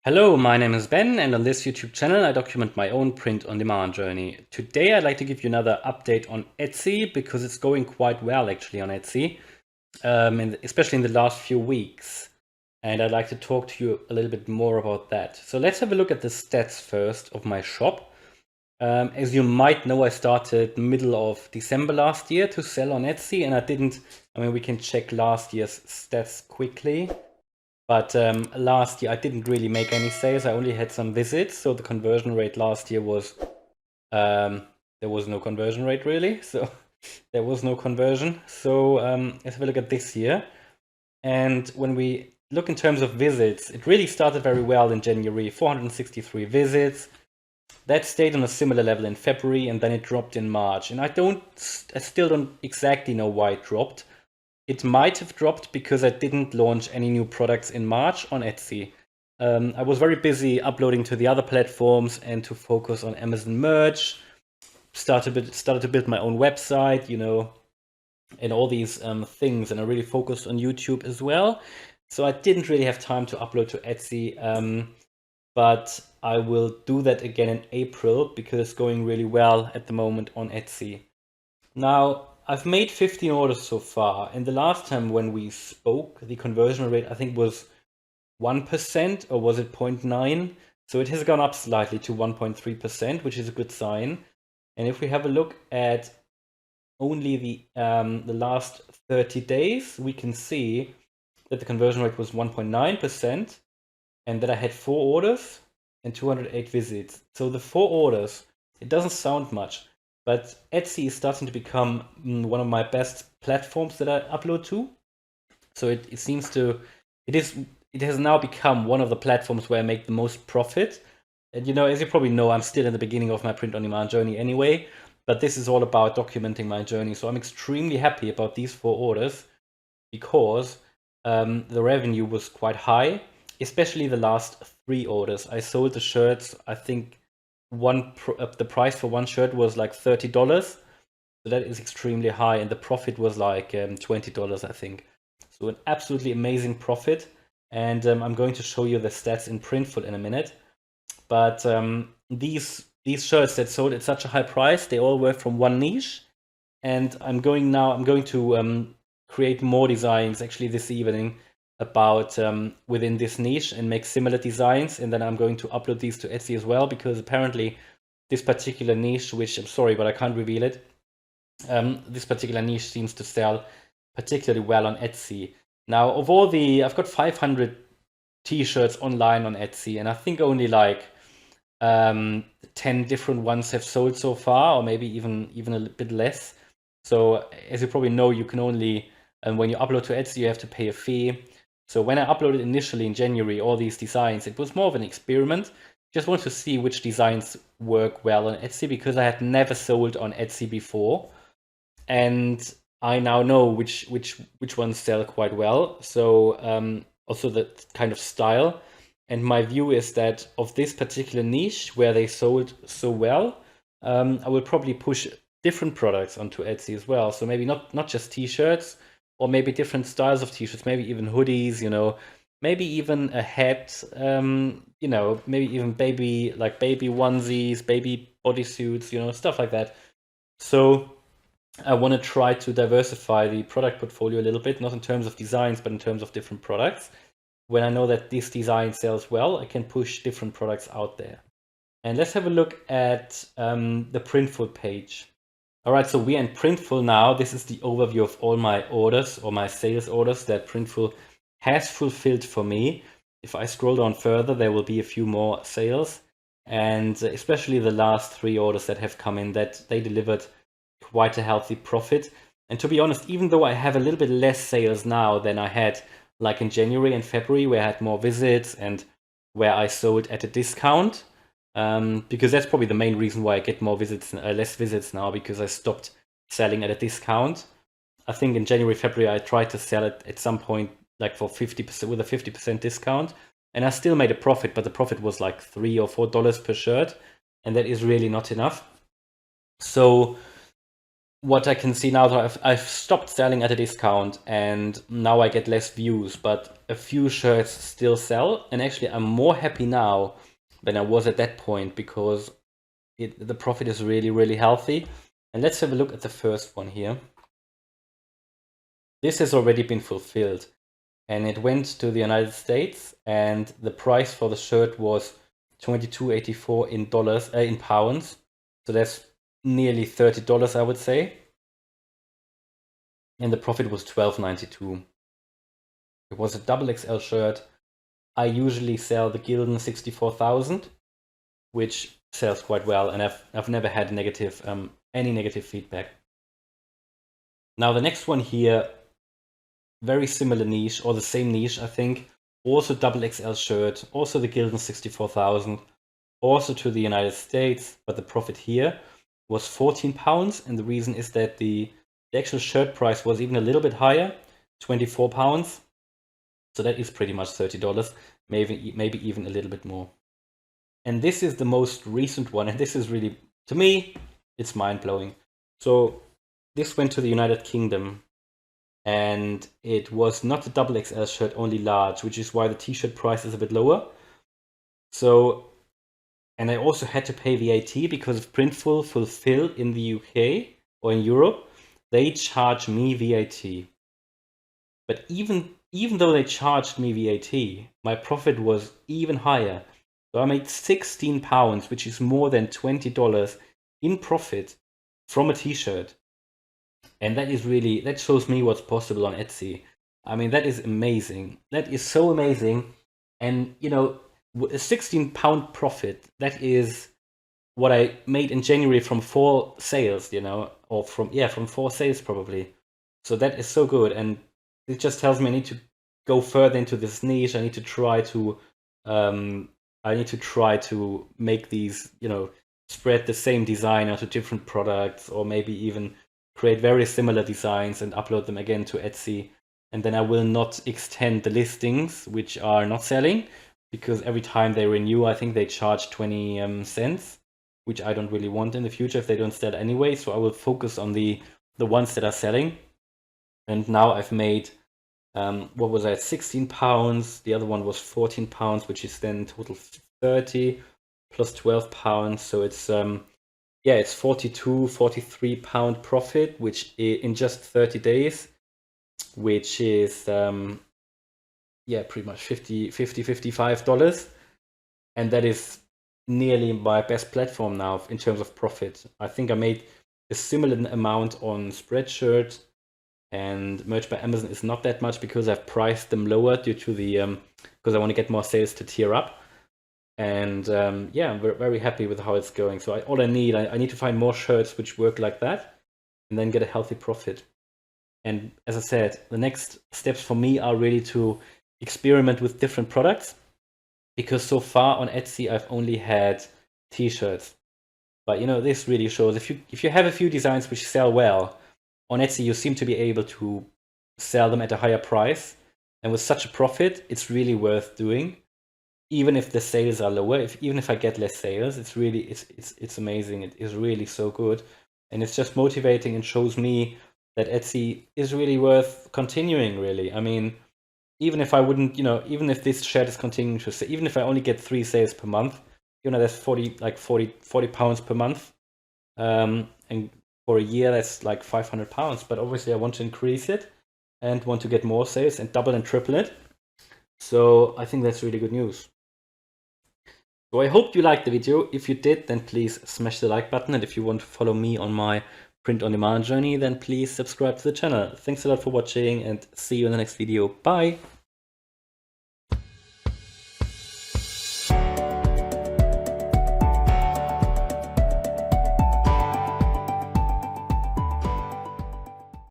Hello, my name is Ben, and on this YouTube channel I document my own print-on-demand journey. Today I'd like to give you another update on Etsy because it's going quite well actually on Etsy, especially in the last few weeks. And I'd like to talk to you a little bit more about that. So let's have a look at the stats first of my shop. As you might know, I started middle of December last year to sell on Etsy, and we can check last year's stats quickly. But last year I didn't really make any sales. I only had some visits. So the conversion rate last year was, there was no conversion rate really. So there was no conversion. So let's have a look at this year. And when we look in terms of visits, it really started very well in January, 463 visits. That stayed on a similar level in February, and then it dropped in March. And I still don't exactly know why it dropped. It might have dropped because I didn't launch any new products in March on Etsy. I was very busy uploading to the other platforms and to focus on Amazon merch. Started to build my own website, and all these things. And I really focused on YouTube as well. So I didn't really have time to upload to Etsy. But I will do that again in April because it's going really well at the moment on Etsy. Now, I've made 15 orders so far, and the last time when we spoke, the conversion rate I think was 1%, or was it 0.9? So it has gone up slightly to 1.3%, which is a good sign. And if we have a look at only the last 30 days, we can see that the conversion rate was 1.9%, and that I had 4 orders and 208 visits. So the 4 orders, it doesn't sound much, but Etsy is starting to become one of my best platforms that I upload to. So it has now become one of the platforms where I make the most profit. And as you probably know, I'm still in the beginning of my print-on-demand journey anyway, but this is all about documenting my journey. So I'm extremely happy about these 4 orders because the revenue was quite high, especially the last 3 orders. I sold the shirts, I think the price for one shirt was like $30. So that is extremely high, and the profit was like $20, I think. So an absolutely amazing profit. And I'm going to show you the stats in Printful in a minute. But these shirts that sold at such a high price, they all were from one niche. And I'm going to create more designs actually this evening about within this niche and make similar designs, and then I'm going to upload these to Etsy as well, because apparently this particular niche, which I'm sorry but I can't reveal it, this particular niche seems to sell particularly well on Etsy. Now, I've got 500 t-shirts online on Etsy, and I think only like 10 different ones have sold so far, or maybe even a bit less. So as you probably know, you can only, when you upload to Etsy, you have to pay a fee. So when I uploaded initially in January all these designs, it was more of an experiment. Just wanted to see which designs work well on Etsy, because I had never sold on Etsy before, and I now know which ones sell quite well. So also the kind of style. And my view is that of this particular niche where they sold so well, I will probably push different products onto Etsy as well. So maybe not just t-shirts, or maybe different styles of t-shirts, maybe even hoodies, maybe even a hat, maybe even baby onesies, baby bodysuits, stuff like that. So I want to try to diversify the product portfolio a little bit, not in terms of designs, but in terms of different products. When I know that this design sells well, I can push different products out there. And let's have a look at the Printful page. All right, so we're in Printful now. This is the overview of all my orders, or my sales orders that Printful has fulfilled for me. If I scroll down further, there will be a few more sales, and especially the last 3 orders that have come in, that they delivered quite a healthy profit. And to be honest, even though I have a little bit less sales now than I had like in January and February, where I had more visits and where I sold at a discount, because that's probably the main reason why I get less visits now, because I stopped selling at a discount. I think in January, February, I tried to sell it at some point like for 50%, with a 50% discount, and I still made a profit, but the profit was like $3 or $4 per shirt, and that is really not enough. So what I can see now that I've stopped selling at a discount and now I get less views, but a few shirts still sell. And actually, I'm more happy now than I was at that point because the profit is really, really healthy. And let's have a look at the first one here. This has already been fulfilled, and it went to the United States, and the price for the shirt was $22.84 in pounds. So that's nearly $30, I would say. And the profit was $12.92. It was a double XL shirt. I usually sell the Gildan 64,000, which sells quite well, and I've never had any negative feedback. Now the next one here, very similar niche, or the same niche, I think. Also double XL shirt, also the Gildan 64,000, also to the United States, but the profit here was £14, and the reason is that the actual shirt price was even a little bit higher, £24. So that is pretty much $30, maybe even a little bit more. And this is the most recent one, and this is really, to me, it's mind-blowing. So this went to the United Kingdom, and it was not a double XL shirt, only large, which is why the t-shirt price is a bit lower. So, and I also had to pay VAT because if Printful fulfill in the UK or in Europe, they charge me VAT. But even though they charged me VAT, my profit was even higher. So I made £16, which is more than $20 in profit from a t-shirt. And that shows me what's possible on Etsy. I mean, that is amazing. That is so amazing. And, you know, a £16 profit, that is what I made in January from 4 sales, you know, or from 4 sales probably. So that is so good. And it just tells me I need to go further into this niche. I need to try to make these, you know, spread the same design onto different products, or maybe even create very similar designs and upload them again to Etsy. And then I will not extend the listings which are not selling, because every time they renew, I think they charge 20 cents, which I don't really want in the future if they don't sell anyway. So I will focus on the ones that are selling. And now I've made, what was that, £16. The other one was £14, which is then total 30 plus £12. So it's it's 43 pound profit, which in just 30 days, which is pretty much $55. And that is nearly my best platform now in terms of profit. I think I made a similar amount on Spreadshirt, and Merch by Amazon is not that much because I've priced them lower due to the because I want to get more sales to tier up. And I'm very happy with how it's going. So all I need to find more shirts which work like that, and then get a healthy profit. And as I said, the next steps for me are really to experiment with different products, because so far on Etsy I've only had t-shirts. But you know, this really shows if you have a few designs which sell well on Etsy, you seem to be able to sell them at a higher price, and with such a profit, it's really worth doing. Even if the sales are lower, even if I get less sales, it's amazing. It is really so good, and it's just motivating and shows me that Etsy is really worth continuing. Really, I mean, even if I wouldn't, you know, even if this shirt is continuing to sell, even if I only get 3 sales per month, you know, that's 40 pounds per month, and for a year that's like £500. But obviously, I want to increase it and want to get more sales and double and triple it. So I think that's really good news. So I hope you liked the video. If you did, then please smash the like button. And if you want to follow me on my print-on-demand journey, then please subscribe to the channel. Thanks a lot for watching, and see you in the next video. Bye!